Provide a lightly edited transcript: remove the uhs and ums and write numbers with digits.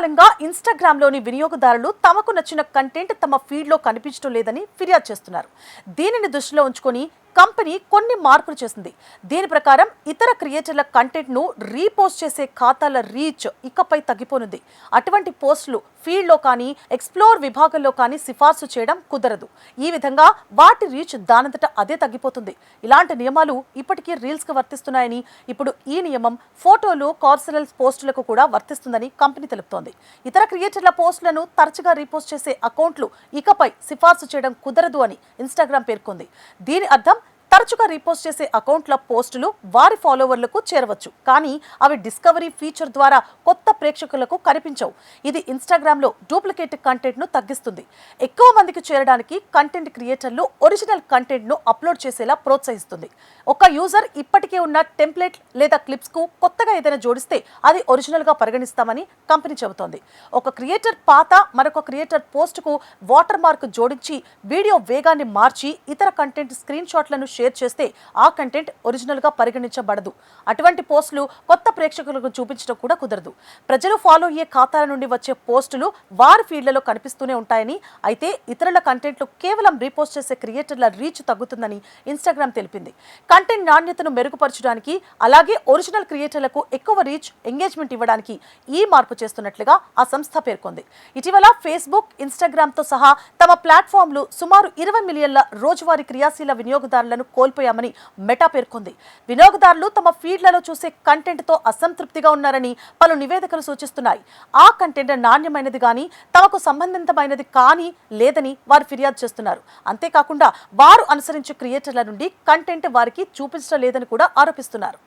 కాలంగా ఇన్‌స్టాగ్రామ్‌లోని వినియోగదారులు తమకు నచ్చిన కంటెంట్ తమ ఫీడ్‌లో కనిపించడం లేదని ఫిర్యాదు చేస్తున్నారు. దీనిని దృష్టిలో ఉంచుకొని కంపెనీ కొన్ని మార్పులు చేసింది. దీని ప్రకారం ఇతర క్రియేటర్ల కంటెంట్‌ను రీపోస్ట్ చేసే ఖాతాల రీచ్ ఇకపై తగ్గిపోనుంది. అటువంటి పోస్టులు ఫీడ్‌లో కానీ ఎక్స్‌ప్లోర్ విభాగంలో కానీ సిఫార్సు చేయడం కుదరదు. ఈ విధంగా వాటి రీచ్ దానంతట అదే తగ్గిపోతుంది. ఇలాంటి నియమాలు ఇప్పటికీ రీల్స్‌కి వర్తిస్తున్నాయని, ఇప్పుడు ఈ నియమం ఫోటోలు, కార్సనల్ పోస్టులకు కూడా వర్తిస్తుందని కంపెనీ తెలుపుతోంది. ఇతర క్రియేటర్ల పోస్టులను తరచుగా రీపోస్ట్ చేసే అకౌంట్లు ఇకపై సిఫార్సు చేయడం కుదరదు అని ఇన్‌స్టాగ్రామ్ పేర్కొంది. దీని అర్థం తరచుగా రీపోస్ట్ చేసే అకౌంట్ల పోస్టులు వారి ఫాలోవర్లకు చేరవచ్చు, కానీ అవి డిస్కవరీ ఫీచర్ ద్వారా కొత్త ప్రేక్షకులకు కనిపించవు. ఇది ఇన్‌స్టాగ్రామ్‌లో డూప్లికేట్ కంటెంట్ను తగ్గిస్తుంది. ఎక్కువ మందికి చేరడానికి కంటెంట్ క్రియేటర్లు ఒరిజినల్ కంటెంట్ను అప్లోడ్ చేసేలా ప్రోత్సహిస్తుంది. ఒక యూజర్ ఇప్పటికే ఉన్న టెంప్లెట్ లేదా క్లిప్స్కు కొత్తగా ఏదైనా జోడిస్తే అది ఒరిజినల్గా పరిగణిస్తామని కంపెనీ చెబుతోంది. ఒక క్రియేటర్ పాత మరొక క్రియేటర్ పోస్టుకు వాటర్ మార్క్ జోడించి వీడియో వేగాన్ని మార్చి ఇతర కంటెంట్ స్క్రీన్ షాట్లను షేర్ చేస్తే ఆ కంటెంట్ ఒరిజినల్ గా పరిగణించబడదు. అటువంటి పోస్టులు కొత్త ప్రేక్షకులకు చూపించడం కూడా కుదరదు. ప్రజలు ఫాలో అయ్యే ఖాతాల నుండి వచ్చే పోస్టులు వారి ఫీడ్లలో కనిపిస్తూనే ఉంటాయని, అయితే ఇతరుల కంటెంట్లు కేవలం రీపోస్ట్ చేసే క్రియేటర్ల రీచ్ తగ్గుతుందని ఇన్‌స్టాగ్రామ్ తెలిపింది. కంటెంట్ నాణ్యతను మెరుగుపరచడానికి, అలాగే ఒరిజినల్ క్రియేటర్లకు ఎక్కువ రీచ్, ఎంగేజ్మెంట్ ఇవ్వడానికి ఈ మార్పు చేస్తున్నట్లుగా ఆ సంస్థ పేర్కొంది. ఇటీవల ఫేస్బుక్, ఇన్‌స్టాగ్రామ్‌తో సహా తమ ప్లాట్‌ఫామ్లు సుమారు 20 మిలియన్ల రోజువారీ క్రియాశీల వినియోగదారులను కోల్పోయామని మెటా పేర్కొంది. వినియోగదారులు తమ ఫీడ్లలో చూసే కంటెంట్తో అసంతృప్తిగా ఉన్నారని పలు నివేదికలు సూచిస్తున్నాయి. ఆ కంటెంట్ నాణ్యమైనది కానీ తమకు సంబంధితమైనది కానీ లేదని వారు ఫిర్యాదు చేస్తున్నారు. అంతేకాకుండా వారు అనుసరించే క్రియేటర్ల నుండి కంటెంట్ వారికి చూపించడం లేదని కూడా ఆరోపిస్తున్నారు.